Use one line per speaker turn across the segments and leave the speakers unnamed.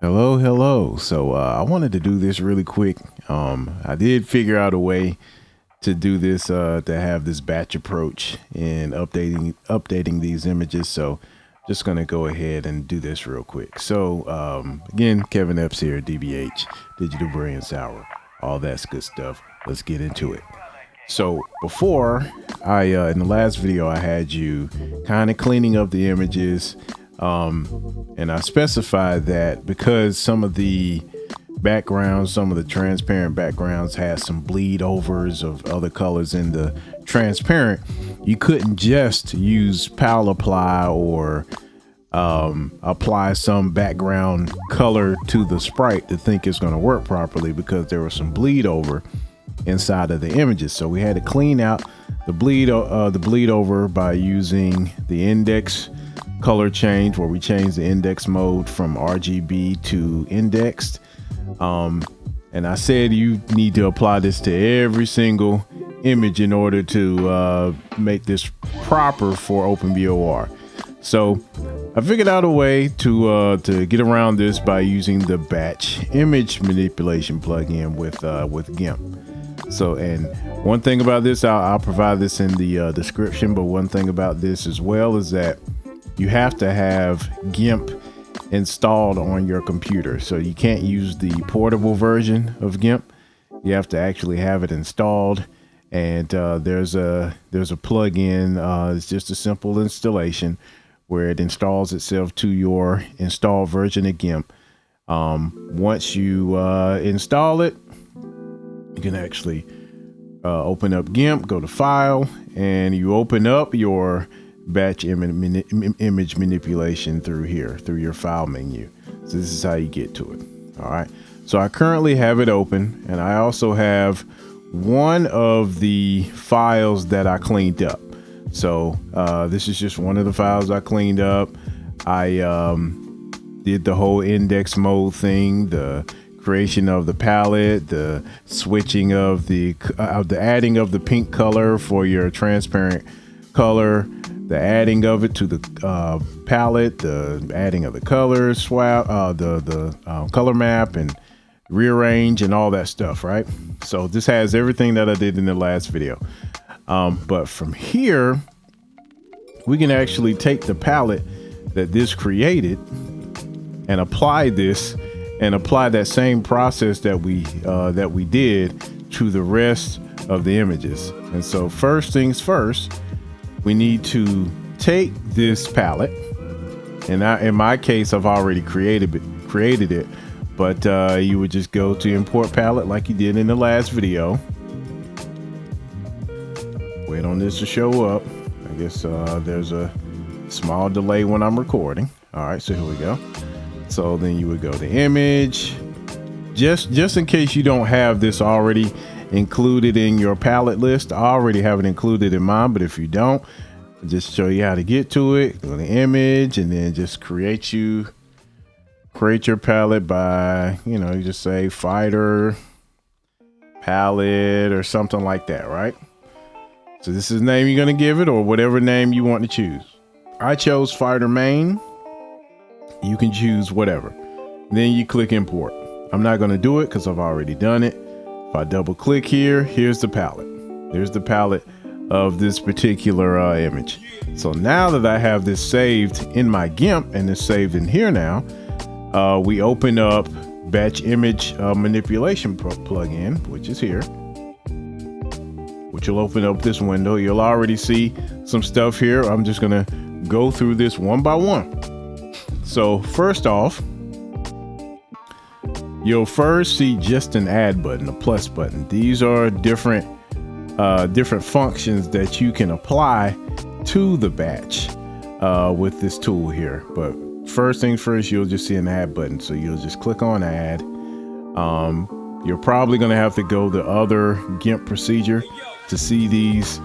Hello. So I wanted to do this really quick. I did figure out a way to do this, to have this batch approach in updating these images. So just going to go ahead and do this real quick. So again, Kevin Epps here, DBH, Digital Brilliance Hour, all that's good stuff. Let's get into it. So before in the last video, I had you kind of cleaning up the images. And I specified that because some of the backgrounds, some of the transparent backgrounds had some bleed overs of other colors in the transparent, you couldn't just use pal apply or apply some background color to the sprite to think it's going to work properly, because there was some bleed over inside of the images. So we had to clean out the bleed over by using the index color change, where we changed the index mode from RGB to indexed. And I said you need to apply this to every single image in order to make this proper for OpenBOR. So I figured out a way to get around this by using the batch image manipulation plugin with GIMP. So, and one thing about this, I'll provide this in the description, but one thing about this as well is that you have to have GIMP installed on your computer. So you can't use the portable version of GIMP. You have to actually have it installed. And there's a plugin. It's just a simple installation where it installs itself to your installed version of GIMP. Once you install it, you can actually open up GIMP, go to File, and you open up your batch image manipulation through here, through your file menu. So this is how you get to it. All right. So I currently have it open, and I also have one of the files that I cleaned up. So this is just one of the files I cleaned up. I did the whole index mode thing, the creation of the palette, the switching of the adding of the pink color for your transparent color, the adding of it to the palette, the adding of the color swap, the color map and rearrange and all that stuff, right? So this has everything that I did in the last video. But from here, we can actually take the palette that this created and apply this and apply that same process that we did to the rest of the images. And so first things first, we need to take this palette, and in my case, I've already created it, but you would just go to import palette like you did in the last video. Wait on this to show up. I guess there's a small delay when I'm recording. All right, so here we go. So then you would go to image, just in case you don't have this already included in your palette list. I already have it included in mine, but if you don't, I'll just show you how to get to it. Go to image, and then just create your palette by, you just say fighter palette or something like that, right? So this is the name you're going to give it, or whatever name you want to choose. I chose fighter main. You can choose whatever. Then you click import. I'm not going to do it because I've already done it. If I double click here, here's the palette. There's the palette of this particular image. So now that I have this saved in my GIMP and it's saved in here now, we open up batch image manipulation plugin, which is here, which will open up this window. You'll already see some stuff here. I'm just going to go through this one by one. So first off, you'll first see just an add button, a plus button. These are different functions that you can apply to the batch with this tool here. But first things first, you'll just see an add button. So you'll just click on add. You're probably going to have to go the other GIMP procedure to see these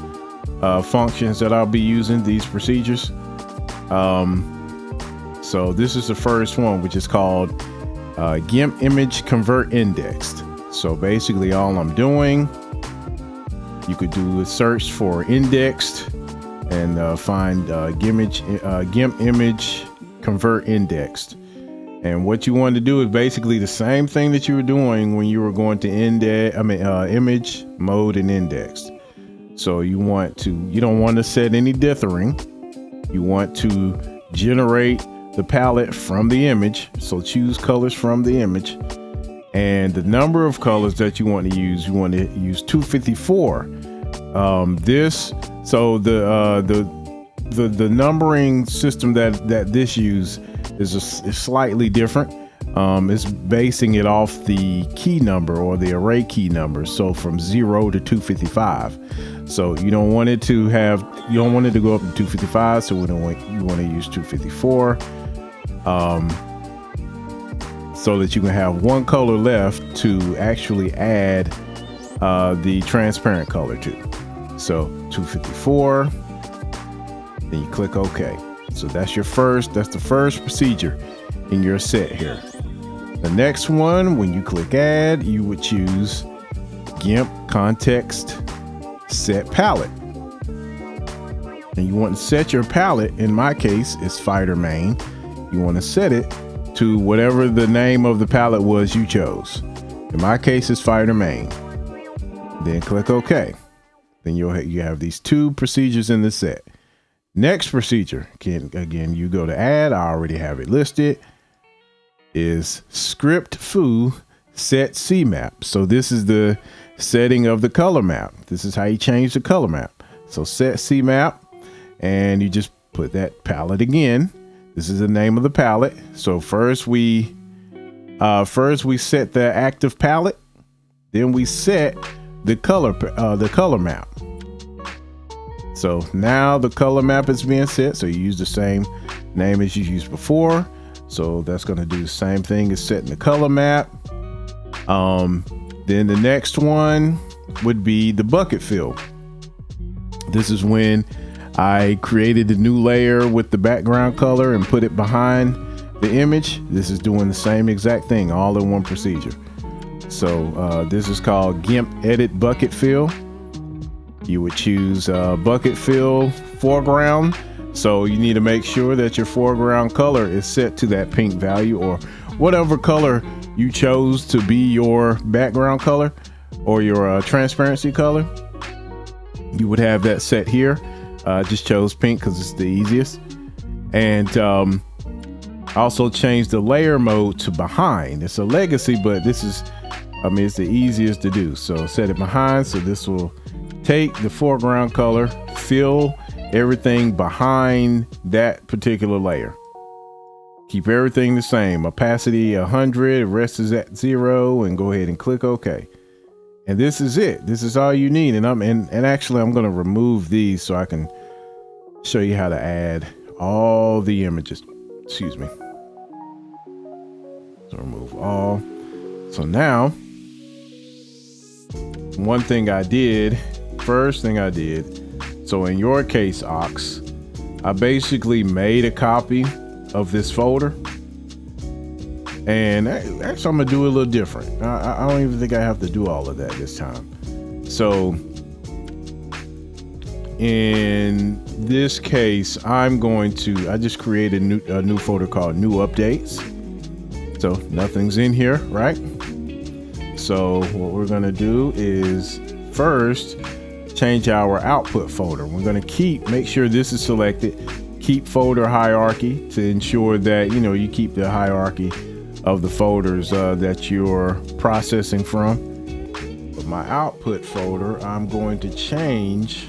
functions that I'll be using, these procedures. So this is the first one, which is called GIMP image convert indexed. So basically all I'm doing, you could do a search for indexed and find GIMP image convert indexed. And what you want to do is basically the same thing that you were doing when you were going to image mode and index. So you don't want to set any dithering. You want to generate the palette from the image. So choose colors from the image, and the number of colors that you want to use 254. The numbering system that this use is slightly different. It's basing it off the key number or the array key number. So from 0 to 255. So you don't want it to go up to 255. So you want to use 254. So that you can have one color left to actually add the transparent color to. So 254. Then you click OK. So that's the first procedure in your set here. The next one, when you click add, you would choose GIMP context set palette. And you want to set your palette, in my case, it's fighter main. You want to set it to whatever the name of the palette was you chose. In my case, it's fighter main. Then click OK. Then you have these two procedures in the set. Next procedure, again, you go to add. I already have it listed. Is script foo set CMap. So this is the setting of the color map. This is how you change the color map. So set CMap, and you just put that palette again. This is the name of the palette. So first we set the active palette, then we set the color map. So now the color map is being set. So you use the same name as you used before. So that's going to do the same thing as setting the color map. Then the next one would be the bucket fill. This is when I created the new layer with the background color and put it behind the image. This is doing the same exact thing, all in one procedure. So this is called GIMP edit bucket fill. You would choose bucket fill foreground. So you need to make sure that your foreground color is set to that pink value, or whatever color you chose to be your background color or your transparency color. You would have that set here. Just chose pink because it's the easiest. And also change the layer mode to behind. It's a legacy, but it's the easiest to do. So set it behind. So this will take the foreground color, fill everything behind that particular layer. Keep everything the same. Opacity 100, rest is at 0, and go ahead and click OK. And this is it. This is all you need. And actually I'm going to remove these so I can show you how to add all the images. Excuse me. So remove all. So now, first thing I did, so in your case, Ox, I basically made a copy of this folder. And actually, I'm gonna do it a little different. I don't even think I have to do all of that this time. So in this case, I just created a new folder called New Updates. So nothing's in here, right? So what we're gonna do is first change our output folder. We're going to make sure this is selected, keep folder hierarchy to ensure that you keep the hierarchy of the folders that you're processing from. But my output folder, I'm going to change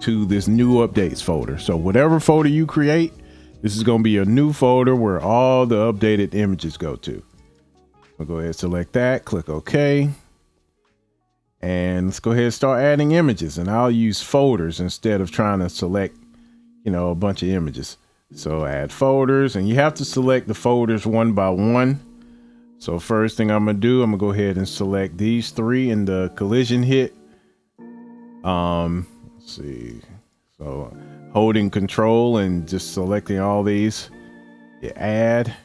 to this new updates folder. So whatever folder you create, this is going to be a new folder where all the updated images go to. I'll go ahead and select that, click OK. And let's go ahead and start adding images. And I'll use folders instead of trying to select, a bunch of images. So add folders, and you have to select the folders one by one. So first thing I'm going to do, I'm going to go ahead and select these three in the collision hit. Let's see. So holding control and just selecting all these, you add.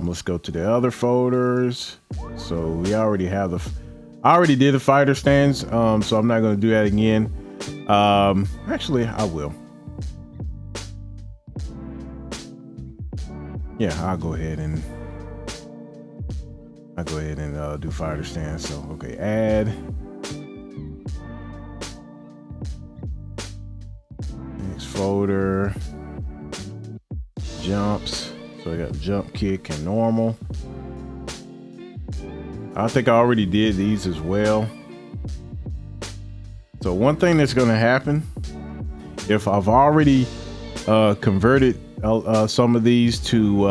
Let's go to the other folders. So we already have I already did the fighter stands. So I'm not going to do that again. Actually, I will. Yeah, I'll go ahead and do fire to stand. So okay, add. Next folder. Jumps. So I got jump, kick, and normal. I think I already did these as well. So one thing that's going to happen, if I've already converted some of these to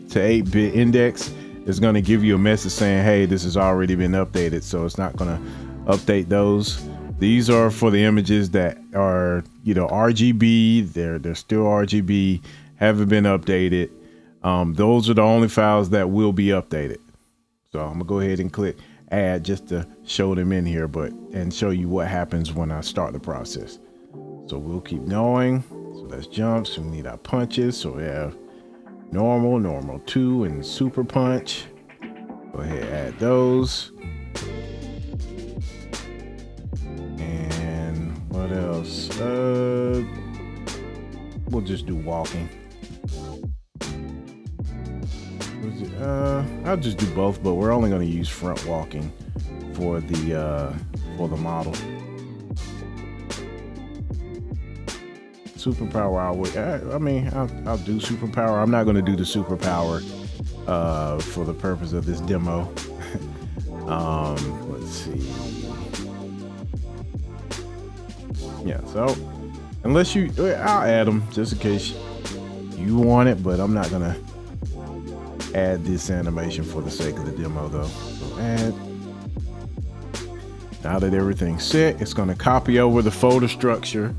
8-bit index, it's going to give you a message saying, hey, this has already been updated. So it's not going to update those. These are for the images that are, you know, RGB. They're still RGB, haven't been updated. Those are the only files that will be updated. So I'm gonna go ahead and click add just to show them in here, and show you what happens when I start the process. So we'll keep going. So that's jumps. We need our punches. So we have normal, normal 2, and super punch. Go ahead, add those. And what else? We'll just do walking. I'll just do both, but we're only going to use front walking for the model. Superpower, I'll do superpower. I'm not going to do the superpower for the purpose of this demo. Let's see. Yeah, so unless I'll add them just in case you want it, but I'm not going to add this animation for the sake of the demo though. So add. Now that everything's set, it's going to copy over the folder structure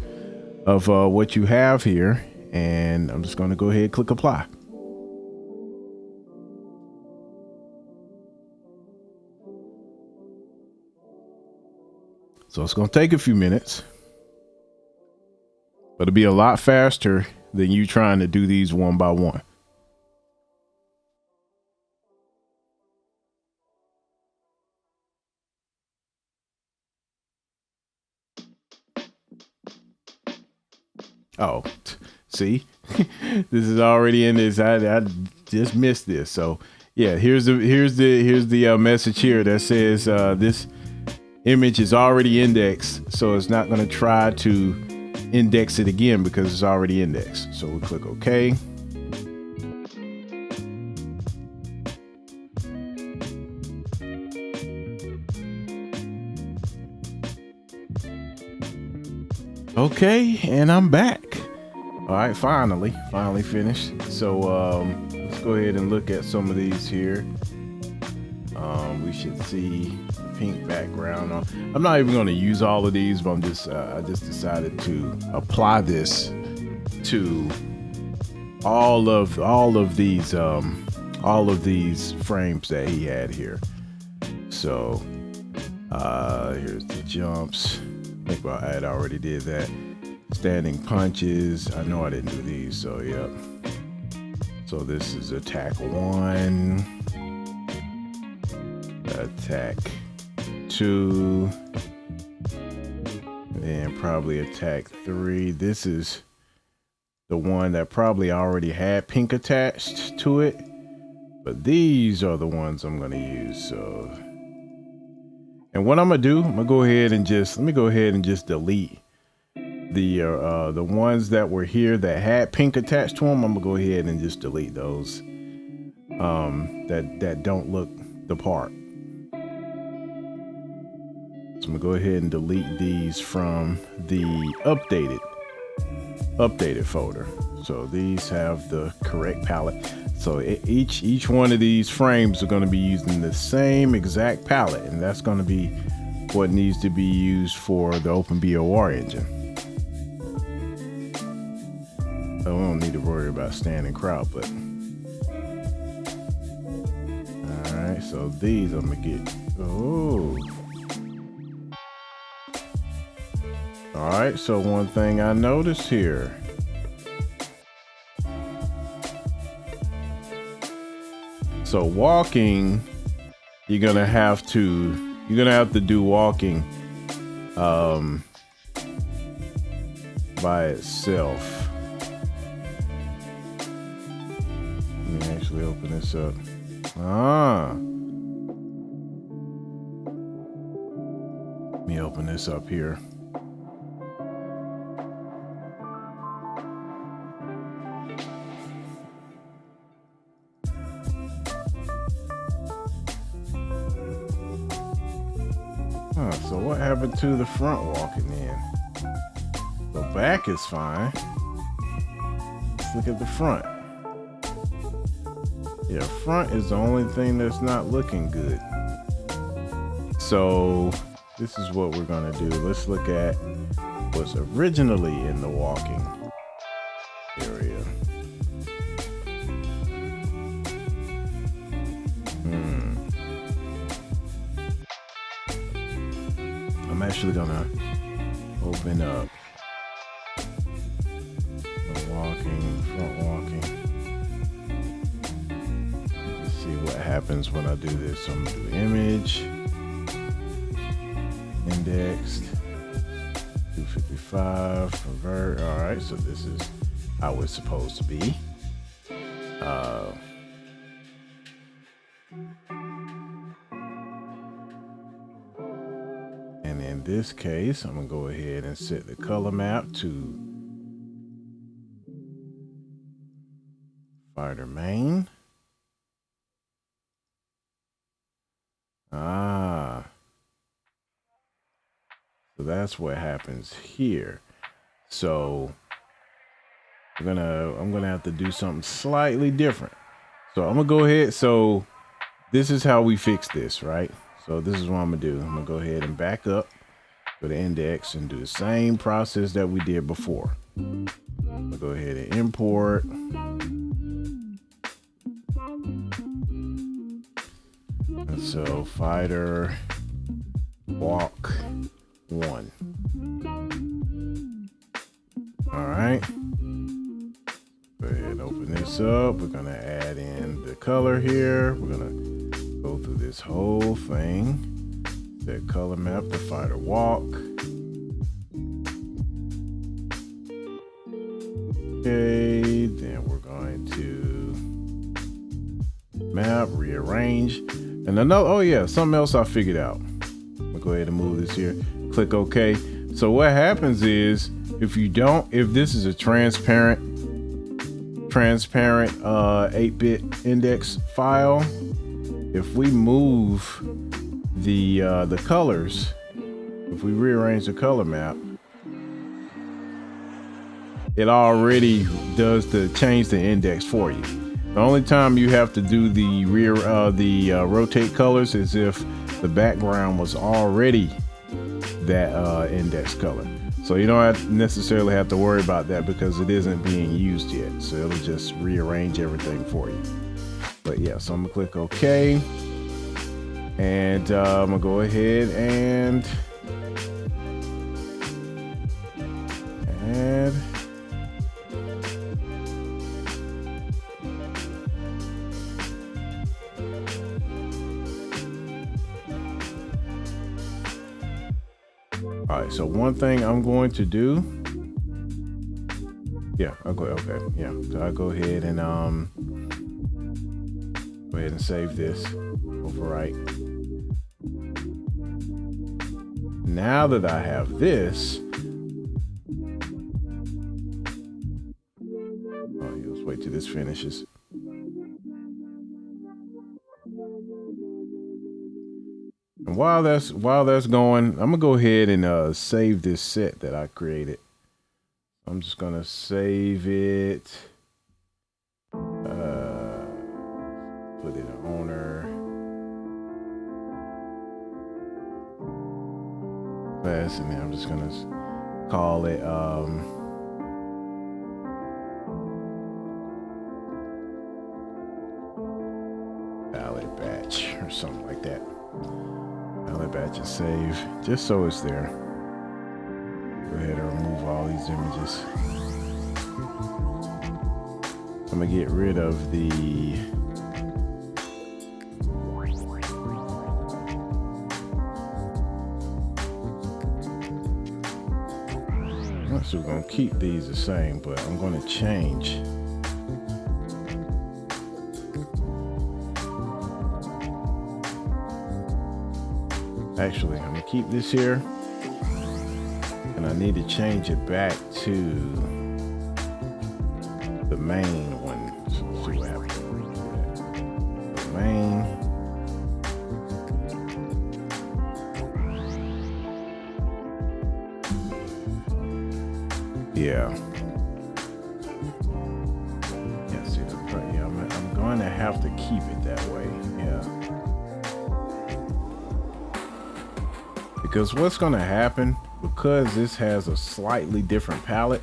of what you have here, and I'm just going to go ahead and click apply. So it's going to take a few minutes, but it'll be a lot faster than you trying to do these one by one. Oh, see, this is already in this. I just missed this. So yeah, here's the message here that says this image is already indexed, so it's not going to try to index it again because it's already indexed. So we'll click OK. Okay, and I'm back. All right, finally finished. So let's go ahead and look at some of these here. We should see the pink background. I'm not even going to use all of these, but I just decided to apply this to all of these frames that he had here. So here's the jumps. I think I had already did that. Standing punches. I know I didn't do these, so yep. So this is attack 1, attack 2, and probably attack 3. This is the one that probably already had pink attached to it, but these are the ones I'm going to use. So, and what I'm gonna do, I'm gonna go ahead and just delete the ones that were here that had pink attached to them. I'm gonna go ahead and just delete those that don't look the part. So I'm gonna go ahead and delete these from the updated folder. So these have the correct palette. So each one of these frames are going to be using the same exact palette, and that's going to be what needs to be used for the OpenBOR engine. So we don't need to worry about standing crowd, but all right. So these I'm gonna get. Oh. All right. So one thing I noticed here. So walking, you're gonna have to do walking by itself. actually open this up. Ah. Let me open this up here. So what happened to the front walking in? The back is fine. Let's look at the front. Yeah, front is the only thing that's not looking good. So this is what we're gonna do. Let's look at what's originally in the walking area. I'm actually gonna open up the front walking. Let's see what happens when I do this. So I'm gonna do image, indexed, 255, convert. All right, so this is how it's supposed to be. And in this case, I'm gonna go ahead and set the color map to fighter main. So that's what happens here. So I'm gonna have to do something slightly different. So I'm gonna go ahead. So this is how we fix this, right? So this is what I'm gonna do. I'm gonna go ahead and back up, go to index, and do the same process that we did before. I'm gonna go ahead and import. And so fighter walk 1. All right. Go ahead and open this up. We're gonna add in the color here. We're gonna go through this whole thing. Set color map to fighter walk. Okay, then we're going to map, rearrange. And another, oh yeah, something else I figured out. I'm gonna go ahead and move this here. Click OK. So what happens is if this is a transparent 8-bit index file, if we move the colors, if we rearrange the color map, it already does change the index for you. The only time you have to do the rotate colors is if the background was already that index color. So you don't necessarily have to worry about that because it isn't being used yet. So it'll just rearrange everything for you. But yeah, so I'm gonna click OK. And I'm gonna go ahead and add. All right, so one thing I'm going to do, yeah, I'll go, okay, yeah. So I'll go ahead and save this, overwrite. Now that I have this, let's wait till this finishes. And while that's going, I'm gonna go ahead and save this set that I created. I'm just gonna save it. Put it in owner. Class, and then I'm just gonna call it valid batch or something like that. Valid batch and save, just so it's there. Go ahead and remove all these images. I'm gonna get rid of the so we're gonna keep these the same, but I'm gonna change Actually, I'm gonna keep this here, and I need to change it back to the main one. Let's see what happens. The main. Yeah. Yeah, see, yeah, I'm going to have to keep it that way. Yeah. Because what's going to happen, because this has a slightly different palette,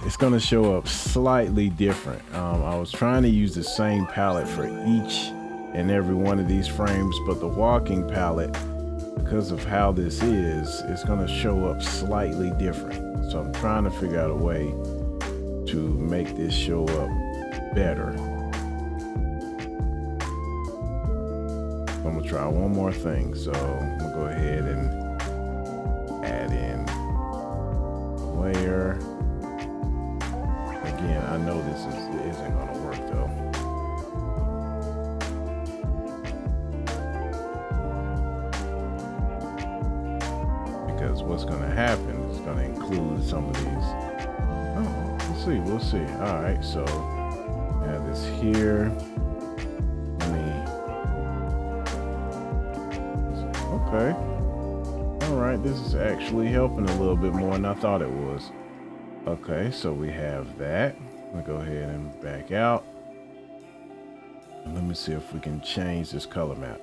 it's going to show up slightly different. I was trying to use the same palette for each and every one of these frames, but the walking palette, because of how this is, it's going to show up slightly different. So I'm trying to figure out a way to make this show up better. I'm gonna try one more thing. So I'm gonna go ahead and add in layer. Again, I know this isn't gonna work though. Because what's gonna happen is gonna include some of these. Oh, we'll see. All right, so add this here. Okay. All right, this is actually helping a little bit more than I thought it was. Okay, so we have that. I'm gonna go ahead and back out. And let me see if we can change this color map.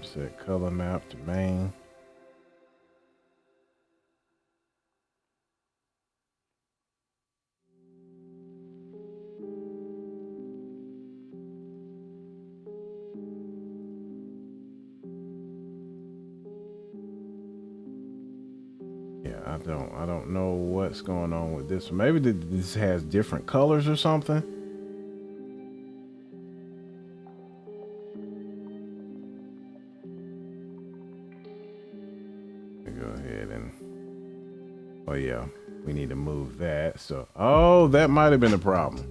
Set color map to main. I don't know what's going on with this. Maybe this has different colors or something. Go ahead and, oh yeah, we need to move that. So, oh, that might have been a problem.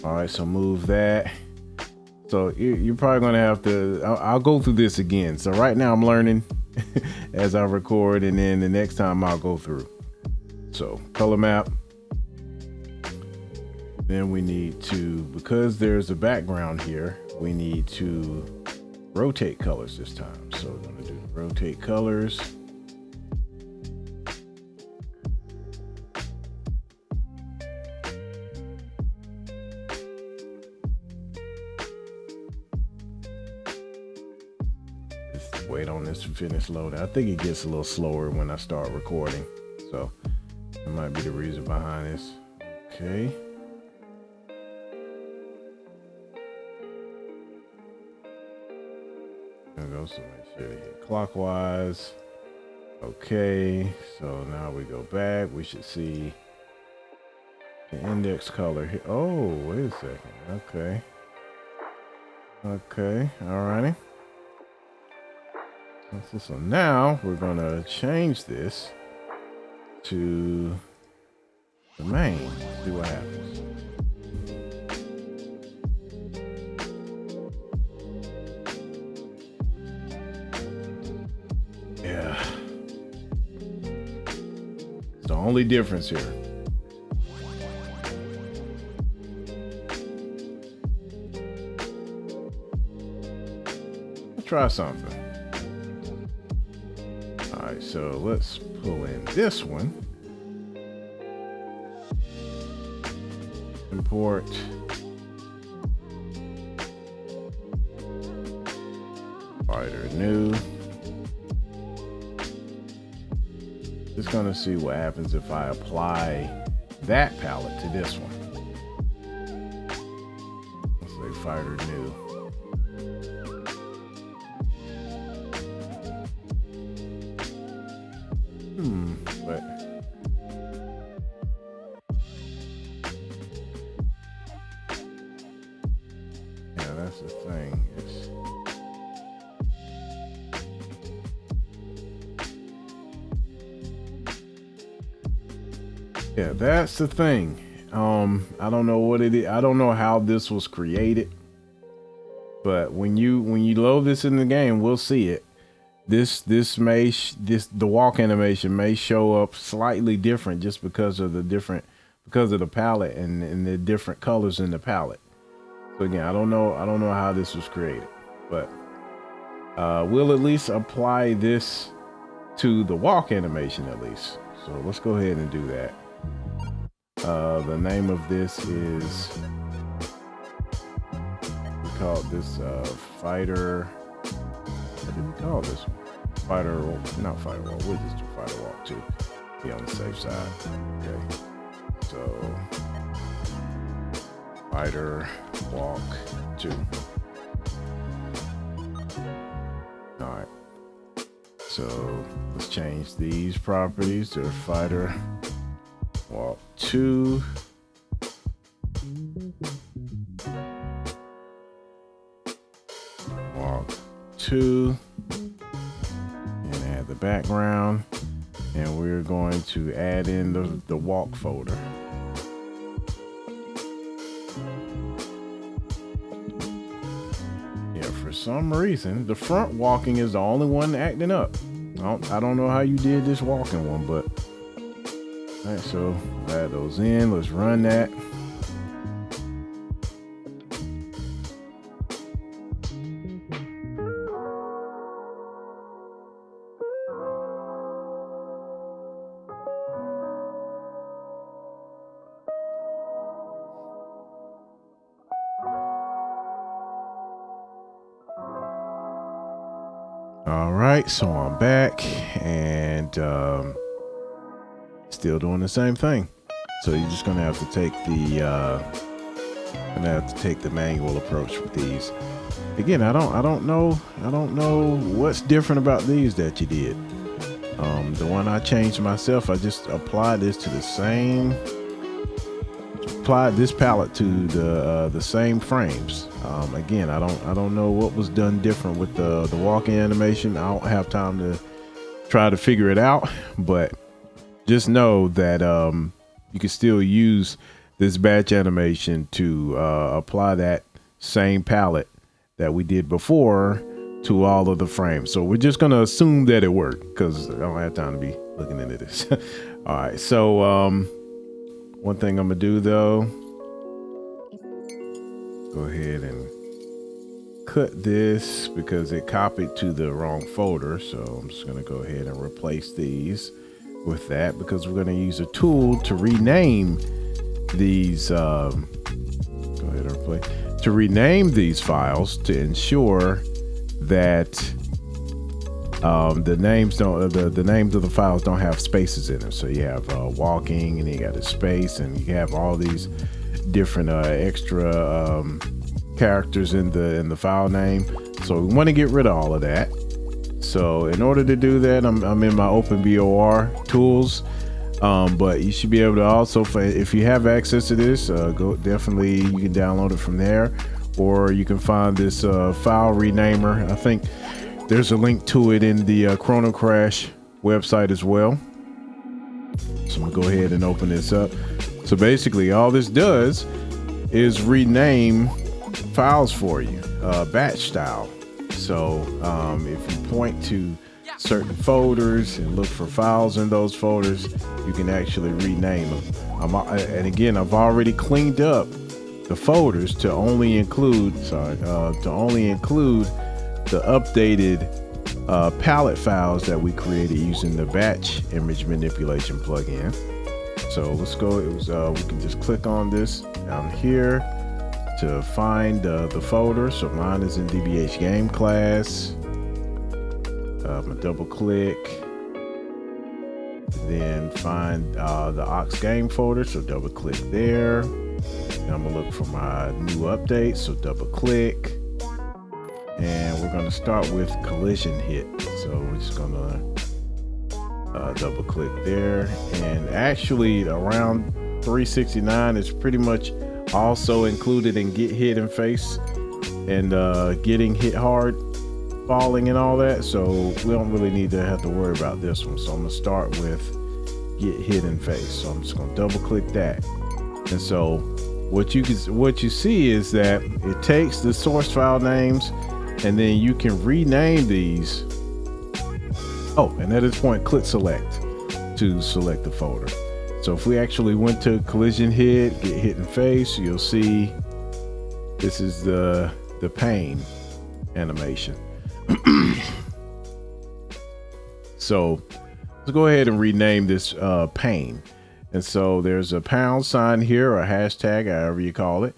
All right, so move that. So you're probably gonna have to, I'll go through this again. So right now I'm learning as I record, and then the next time I'll go through. So color map. Then we need to, because there's a background here, we need to rotate colors this time. So we're gonna do rotate colors. Wait on this to finish loading. I think it gets a little slower when I start recording, so that might be the reason behind this. Okay. There we go. So make sure to hit clockwise. Okay. So now we go back. We should see the index color here. Oh, wait a second. Okay. Okay. Alrighty. So now we're gonna change this to the main. See what happens. Yeah. It's the only difference here. Let's try something. All right, so let's pull in this one. Import. Fighter new. Just gonna see what happens if I apply that palette to this one. Let's say fighter new. But yeah, that's the thing. Yeah, that's the thing. I don't know what it is. I don't know how this was created. But when you load this in the game, we'll see it. The walk animation may show up slightly different just because of the palette and the different colors in the palette. So again, I don't know how this was created, but we'll at least apply this to the walk animation at least. So let's go ahead and do that. The name of this is, we call this fighter. What did we call this? Not fighter walk. We'll just do fighter walk 2. Be on the safe side. Okay. So fighter walk 2. All right. So let's change these properties to fighter walk 2. Walk 2. And add the background. And we're going to add in the walk folder. Yeah, for some reason, the front walking is the only one acting up. I don't know how you did this walking one, but all right, so add those in. Let's run that. All right, so I'm back and still doing the same thing. So you're just gonna have to take the manual approach with these. Again, I don't know what's different about these that you did. The one I changed myself, I just applied this to applied this palette to the same frames. Again, I don't know what was done different with the walking animation. I don't have time to try to figure it out, but just know that you can still use this batch animation to apply that same palette that we did before to all of the frames. So we're just gonna assume that it worked because I don't have time to be looking into this. All right, so one thing I'm gonna do though, go ahead and cut this because it copied to the wrong folder. So I'm just gonna go ahead and replace these with that because we're gonna use a tool to rename these. Go ahead and replace to rename these files to ensure that the names of the files don't have spaces in them. So you have walking, and you got a space, and you have all these different extra characters in the file name. So we want to get rid of all of that. So in order to do that, I'm in my OpenBOR tools. But you should be able to also, if you have access to this, definitely you can download it from there, or you can find this file renamer. I think there's a link to it in the ChronoCrash website as well. So I'm gonna go ahead and open this up. So basically all this does is rename files for you, batch style. So if you point to certain folders and look for files in those folders, you can actually rename them. And again, I've already cleaned up the folders to only include the updated palette files that we created using the batch image manipulation plugin. So let's go. We can just click on this down here to find the folder. So mine is in DBH game class. I'm gonna double click, then find the aux game folder. So double click there. And I'm gonna look for my new update. So double click, and we're gonna start with collision hit. So we're just gonna double click there, and actually around 369 is pretty much also included in get hit in face and getting hit hard, falling and all that. So we don't really need to have to worry about this one. So I'm gonna start with get hit in face. So I'm just gonna double click that. And so what you see is that it takes the source file names, and then you can rename these. Oh, and at this point, click select to select the folder. So if we actually went to collision hit, get hit in face, you'll see this is the pane animation. So let's go ahead and rename this pane. And so there's a pound sign here, or a hashtag, however you call it,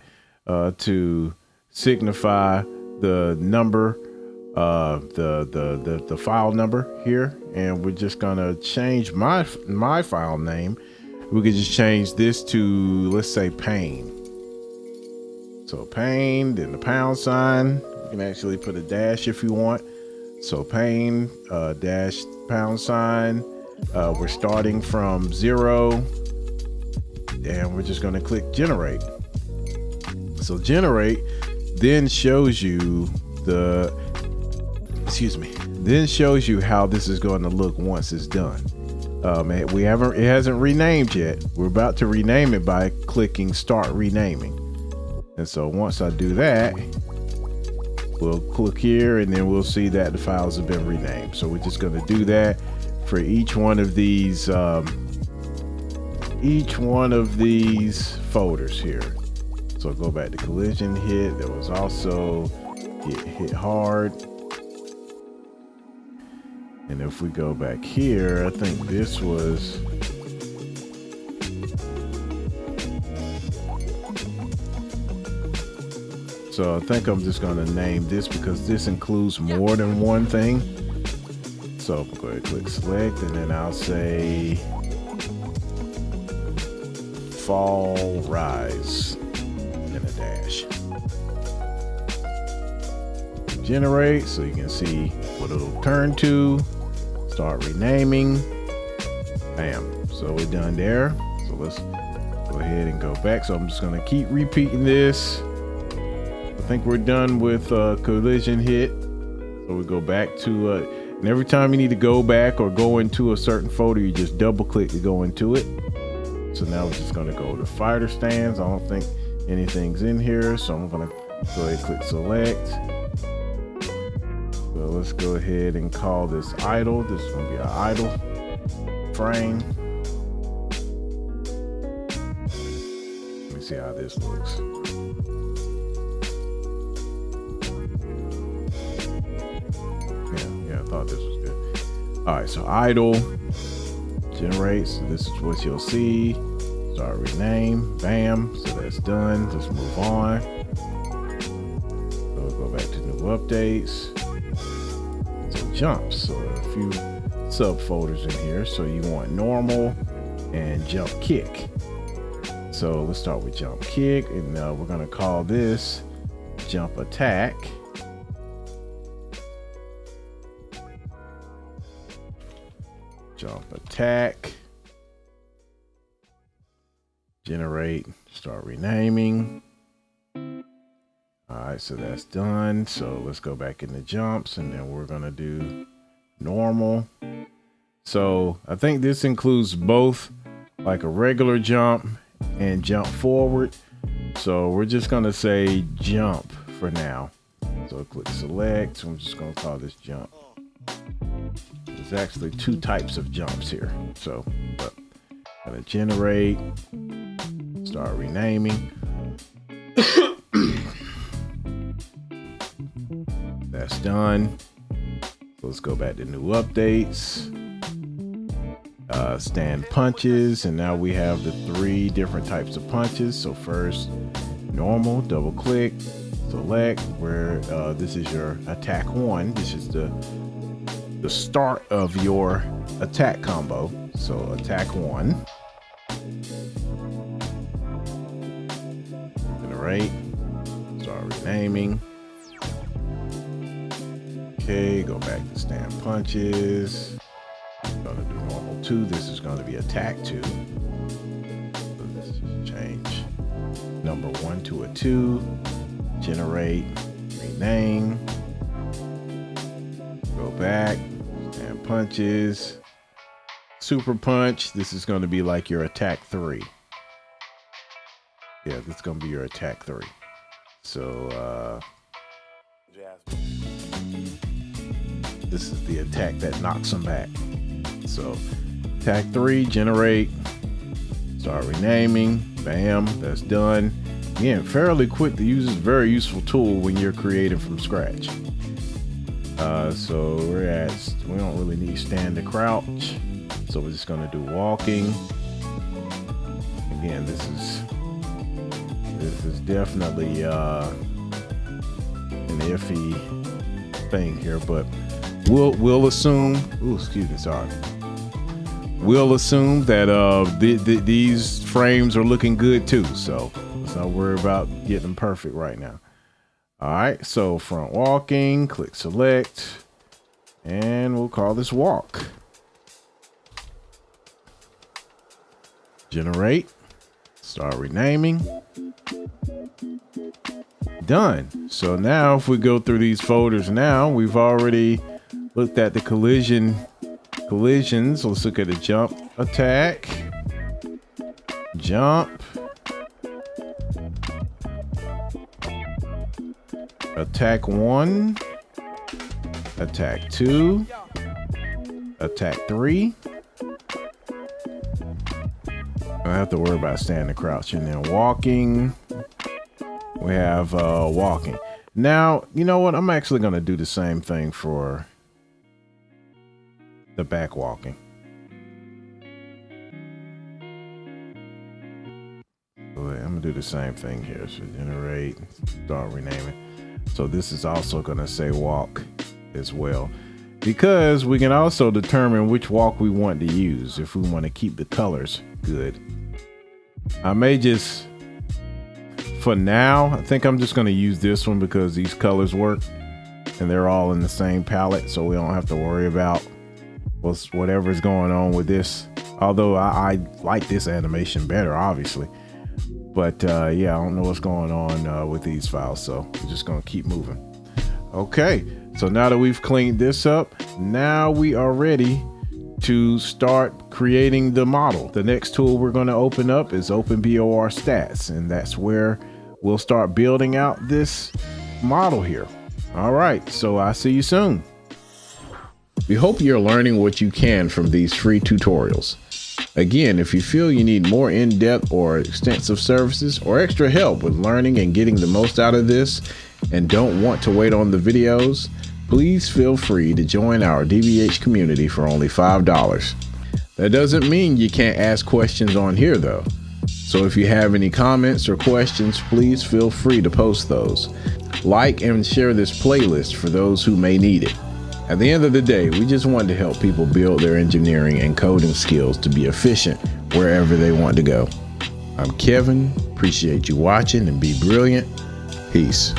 to signify the number, the file number here. And we're just gonna change my file name. We could just change this to, let's say, pane. So pane, then the pound sign. You can actually put a dash if you want. So pane, dash, pound sign. We're starting from 0, and we're just gonna click generate. So generate then shows you then shows you how this is going to look once it's done. It hasn't renamed yet. We're about to rename it by clicking start renaming. And so once I do that, we'll click here, and then we'll see that the files have been renamed. So we're just going to do that for each one of these folders here. So go back to collision hit. There was also get hit hard. And if we go back here, I think this was, so I think I'm just going to name this because this includes more than one thing. So I'm going to click select, and then I'll say fall rise and a dash. Generate, so you can see what it'll turn to. Start renaming. Bam. So we're done there. So let's go ahead and go back. So I'm just going to keep repeating this. I think we're done with collision hit. So we go back to and every time you need to go back or go into a certain folder, you just double click to go into it. So now we're just going to go to fighter stands. I don't think anything's in here, so I'm going to go ahead and click select. So let's go ahead and call this idle. This is going to be our idle frame. Let me see how this looks. Yeah, I thought this was good. All right, so idle, generate. So this is what you'll see. Start rename. Bam. So that's done. Let's move on. So we'll go back to new updates. Jumps, so a few subfolders in here. So you want normal and jump kick. So let's start with jump kick, and we're going to call this jump attack. Jump attack. Generate, start renaming. All right, so that's done. So let's go back into jumps, and then we're gonna do normal. So I think this includes both like a regular jump and jump forward. So we're just gonna say jump for now. So click select. So I'm just gonna call this jump. There's actually two types of jumps here. So gonna generate, start renaming. That's done. So let's go back to new updates. Stand punches, and now we have the 3 different types of punches. So first, normal, double click, select where this is your attack 1. This is the start of your attack combo. So attack 1. Generate, start renaming. Okay, go back to stand punches. Gonna do normal 2. This is gonna be attack 2. So let's just change number 1 to a 2. Generate, rename. Go back, stand punches. Super punch. This is gonna be like your attack 3. Yeah, this is gonna be your attack 3. So this is the attack that knocks them back. So attack 3, generate, start renaming, bam, that's done. Again, fairly quick to use. Is a very useful tool when you're creating from scratch. So we don't really need stand to crouch. So we're just gonna do walking. Again, this is definitely an iffy thing here, but we'll assume. Ooh, excuse me, sorry. We'll assume that these frames are looking good too. So let's not worry about getting them perfect right now. All right, so front walking, click select, and we'll call this walk. Generate, start renaming. Done. So now if we go through these folders now, we've already looked at the collisions. Let's look at the jump attack, jump, attack 1, attack 2, attack 3. I don't have to worry about standing crouch, and then walking. We have walking. Now, you know what? I'm actually going to do the same thing for the back walking. So I'm going to do the same thing here. So generate, start renaming. So this is also going to say walk as well, because we can also determine which walk we want to use if we want to keep the colors good. I may just, for now, I think I'm just going to use this one because these colors work and they're all in the same palette, so we don't have to worry about whatever's going on with this. Although I like this animation better, obviously. But yeah, I don't know what's going on with these files, so we're just going to keep moving. Okay, so now that we've cleaned this up, now we are ready to start creating the model. The next tool we're going to open up is OpenBOR stats, and that's where we'll start building out this model here. All right, so I'll see you soon. We hope you're learning what you can from these free tutorials. Again, if you feel you need more in-depth or extensive services or extra help with learning and getting the most out of this and don't want to wait on the videos, please feel free to join our DBH community for only $5. That doesn't mean you can't ask questions on here though. So if you have any comments or questions, please feel free to post those. Like and share this playlist for those who may need it. At the end of the day, we just want to help people build their engineering and coding skills to be efficient wherever they want to go. I'm Kevin. Appreciate you watching, and be brilliant. Peace.